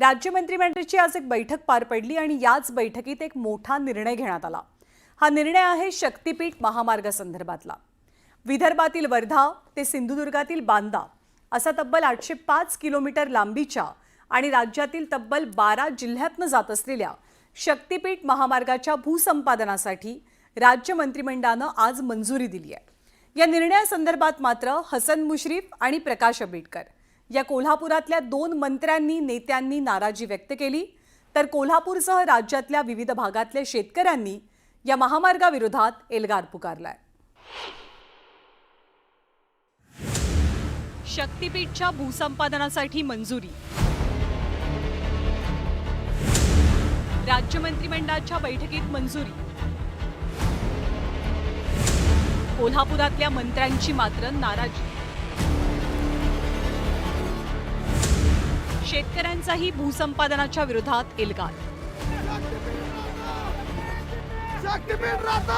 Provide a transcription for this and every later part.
राज्य मंत्रिमंडळाची आज एक बैठक पार पडली आणि याच बैठकीत एक मोठा निर्णय घेण्यात आला। हा निर्णय आहे शक्तीपीठ महामार्गासंदर्भातला। विदर्भातील वर्धा ते सिंधुदुर्गातील बांदा असा तब्बल 805 किलोमीटर लांबीच्या आणि राज्यातील तब्बल 12 जिल्ह्यातून जात असलेल्या शक्तीपीठ महामार्गाच्या भूसंपादनासाठी राज्य मंत्रिमंडळाने आज मंजुरी दिली आहे। या निर्णयासंदर्भात मात्र हसन मुश्रीफ आणि प्रकाश आंबेडकर या कोल्हापुरातल्या 2 मंत्र्यांनी नेत्यांनी नाराजी व्यक्त केली, तर कोल्हापूरसह राज्यातल्या विविध भागातल्या शेतकऱ्यांनी या महामार्गाविरोधात एल्गार पुकारलाय। शक्तीपीठच्या भूसंपादनासाठी मंजुरी। राज्य मंत्रिमंडळाच्या बैठकीत मंजुरी। कोल्हापुरातल्या मंत्र्यांची मात्र नाराजी। शेतकऱ्यांचाही भूसंपादनाच्या विरोधात एल्गार। शक्तीपीठ राहता।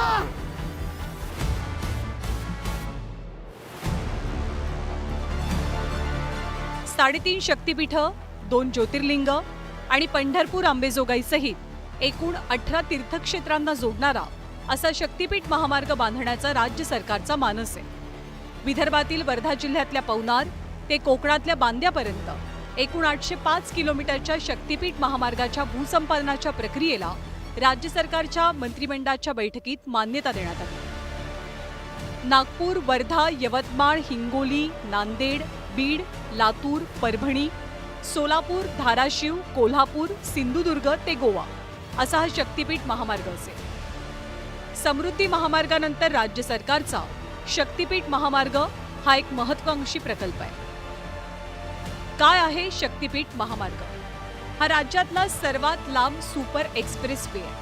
3.5 शक्तीपीठ, 2 ज्योतिर्लिंग आणि पंढरपूर अंबेजोगाई सहित एकूण 18 तीर्थक्षेत्रांना जोडणारा असा शक्तीपीठ महामार्ग बांधण्याचा राज्य सरकारचा मानस आहे। विदर्भातील वर्धा जिल्ह्यातल्या पवनार ते कोकणातल्या बांद्यापर्यंत एकूण 805 किलोमीटरच्या शक्तीपीठ महामार्गाच्या भूसंपादनाच्या प्रक्रियेला राज्य सरकारच्या मंत्रिमंडळाच्या बैठकीत मान्यता देण्यात आली। नागपूर, वर्धा, यवतमाळ, हिंगोली, नांदेड, बीड, लातूर, परभणी, सोलापूर, धाराशिव, कोल्हापूर, सिंधुदुर्ग ते गोवा असा हा शक्तीपीठ महामार्ग असेल। समृद्धी महामार्गानंतर राज्य सरकारचा शक्तीपीठ महामार्ग हा एक महत्त्वाकांक्षी प्रकल्प आहे। काय आहे शक्तीपीठ महामार्ग? हा राज्यातला सर्वात लांब सुपर एक्सप्रेस वे आहे।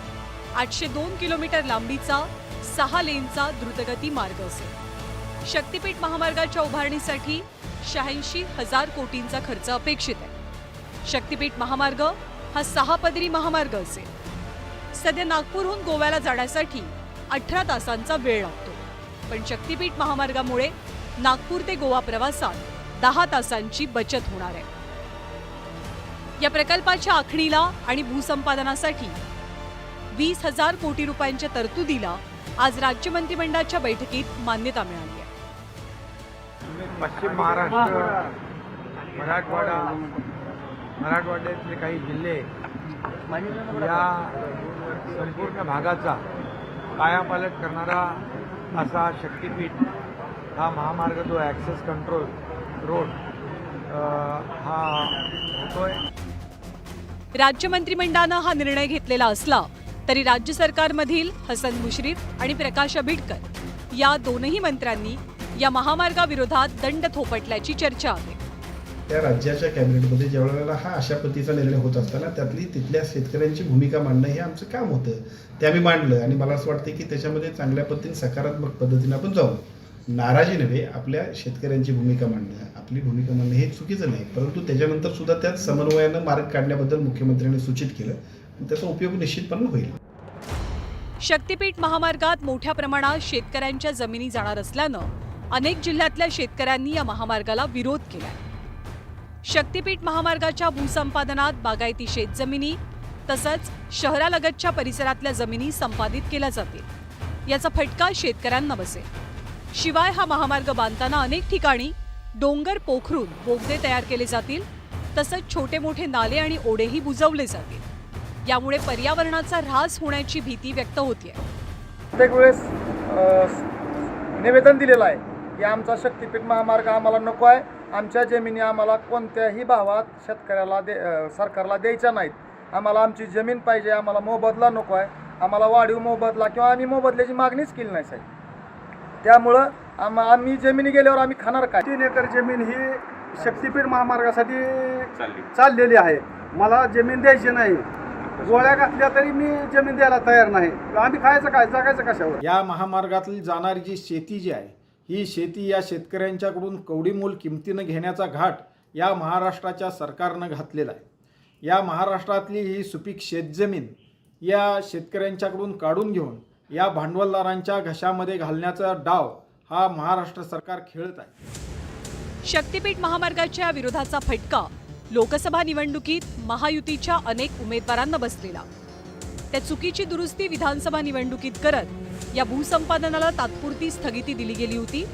802 किलोमीटर लांबीचा 6 लेनचा द्रुतगती मार्ग असेल। शक्तीपीठ महामार्गाच्या उभारणीसाठी 86,000 कोटींचा खर्च अपेक्षित आहे। शक्तीपीठ महामार्ग हा 6 पदरी महामार्ग असेल। सध्या नागपूरहून गोव्याला जाण्यासाठी 18 तासांचा वेळ लागतो, पण शक्तीपीठ महामार्गामुळे नागपूर ते गोवा प्रवासात 10 तासांची बचत होणार आहे। या प्रकल्पाच्या आखणीला आणि भूसंपादनासाठी 20,000 कोटी रुपयांच्या तरतुदीला आज राज्य मंत्रिमंडळाच्या बैठकीत मान्यता मिळाली आहे। पश्चिम महाराष्ट्र, मराठवाड्यातले काही जिल्हे या संपूर्ण भागाचा कायापालट करणारा असा शक्तीपीठ हा महामार्ग जो ॲक्सेस कंट्रोल रोड हा होतोय। राज्य मंत्रिमंडळानं हा निर्णय घेतलेला असला तरी राज्य सरकारमधील हसन मुश्रीफ आणि प्रकाश आंबेडकर या दोनही मंत्र्यांनी या महामार्गाविरोधात दंड थोपटल्याची चर्चा आहे। त्या राज्याच्या कॅबिनेटमध्ये ज्या वेळेला हा अशा पद्धतीचा निर्णय होत असताना तिथल्या शेतकऱ्यांची भूमिका मांडणं हे आमचं काम होतं, ते आम्ही मांडलं आणि मला असं वाटतं की त्याच्यामध्ये चांगल्या पद्धतीने सकारात्मक पद्धतीने आपण जाऊ। नाराजी नव्हे, आपल्या शेतकऱ्यांची भूमिका मांडणं, आपली भूमिका मांडणं हे चुकीचं नाही, परंतु त्याच्यानंतर सुद्धा त्यात समन्वयानं मार्ग काढण्याबद्दल मुख्यमंत्र्यांनी सूचित केलं आणि त्याचा उपयोग निश्चितपणे होईल। शक्तीपीठ महामार्गात मोठ्या प्रमाणात शेतकऱ्यांच्या जमिनी जाणार असल्यानं अनेक जिल्ह्यातल्या शेतकऱ्यांनी या महामार्गाला विरोध केलाय। शक्तीपीठ महामार्गाच्या भूसंपादनात बागायती शेतजमिनी तसंच शहरालगतच्या परिसरातल्या जमिनी संपादित केल्या जातील, याचा फटका शेतकऱ्यांना बसेल। शिवाय हा महामार्ग बांधताना अनेक ठिकाणी डोंगर पोखरून बोगदे तयार केले जातील, तसंच छोटे मोठे नाले आणि ओढेही बुजवले जातील। यामुळे पर्यावरणाचा ऱ्हास होण्याची भीती व्यक्त होतीये। प्रत्येक वेळेस निवेदन दिलेलं आहे की आमचा शक्तीपीठ महामार्ग आम्हाला नको आहे, आमच्या जमिनी आम्हाला कोणत्याही भावात शेतकऱ्याला सरकारला द्यायच्या नाहीत, आम्हाला आमची जमीन पाहिजे, आम्हाला मोबदला नको आहे, आम्हाला वाढीव मोबदला किंवा आम्ही मोबदल्याची मागणीच केली नाही साहेब। त्यामुळं आम्ही जमिनी गेल्यावर आम्ही खाणार काय? 3 एकर जमीन ही शक्तीपीठ महामार्गासाठी चाललेली आहे, मला जमीन द्यायची नाही, गोळ्या घातल्या तरी मी जमीन द्यायला तयार नाही, आम्ही खायचं काय, जगायचं कशावर? या महामार्गातली जाणारी जी शेती जी आहे ही शेती या शेतकऱ्यांच्याकडून कवडीमोल किमतीनं घेण्याचा घाट या महाराष्ट्राच्या सरकारनं घातलेला आहे। या महाराष्ट्रातली ही सुपीक शेतजमीन या शेतकऱ्यांच्याकडून काढून घेऊन या भांडवलदारांच्या घशामध्ये घालण्याचा डाव हा महाराष्ट्र सरकार खेळत आहे। शक्तीपीठ महामार्गाच्या विरोधाचा फटका लोकसभा निवडणुकीत महायुतीच्या अनेक उमेदवारांना बसलेला त्या चुकीची दुरुस्ती विधानसभा निवडणुकीत करत या भूसंपादनाला तात्पुरती स्थगिती दिली गेली होती.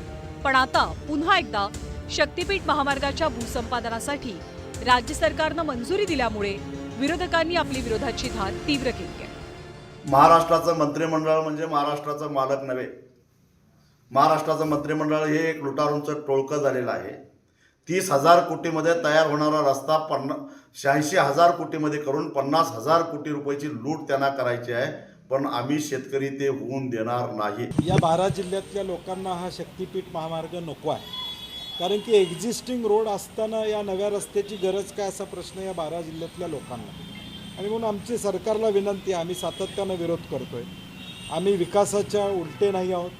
पण आता पुन्हा एकदा शक्तीपीठ महामार्गाच्या भूसंपादनासाठी राज्य सरकारनं मंजुरी दिल्यामुळे विरोधकांनी आपली विरोधाची धार तीव्र केली आहे. महाराष्ट्राचं मंत्रिमंडळ म्हणजे महाराष्ट्राचं मालक नव्हे. महाराष्ट्राचं मंत्रिमंडळ हे एक लुटारूंचं टोळकं झालेलं आहे. 30,000 कोटीमध्ये तयार होणारा रस्ता 86,000 कोटीमध्ये करून 50,000 कोटी रुपयाची लूट त्यांना करायची आहे. पण आम्ही शेतकरी ते होऊन देणार नाही. या 12 जिल्ह्यातल्या लोकांना हा शक्तीपीठ महामार्ग नको आहे, कारण की एक्झिस्टिंग रोड असताना या नव्या रस्त्याची गरज काय असा प्रश्न या 12 जिल्ह्यातल्या लोकांना. आणि म्हणून आमची सरकारला विनंती आहे, आम्ही सातत्यानं विरोध करतोय. आम्ही विकासाच्या उलटे नाही आहोत,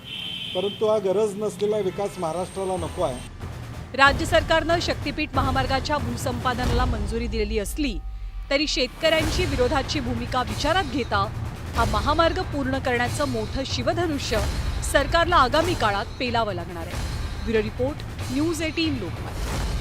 परंतु हा गरज नसलेला विकास महाराष्ट्राला नको आहे. राज्य सरकारनं शक्तीपीठ महामार्गाच्या भूसंपादनाला मंजुरी दिलेली असली तरी शेतकऱ्यांची विरोधाची भूमिका विचारात घेता हा महामार्ग पूर्ण करण्याचं मोठं शिवधनुष्य सरकारला आगामी काळात पेलावं लागणार आहे. Bureau report, news 18 Lokmat.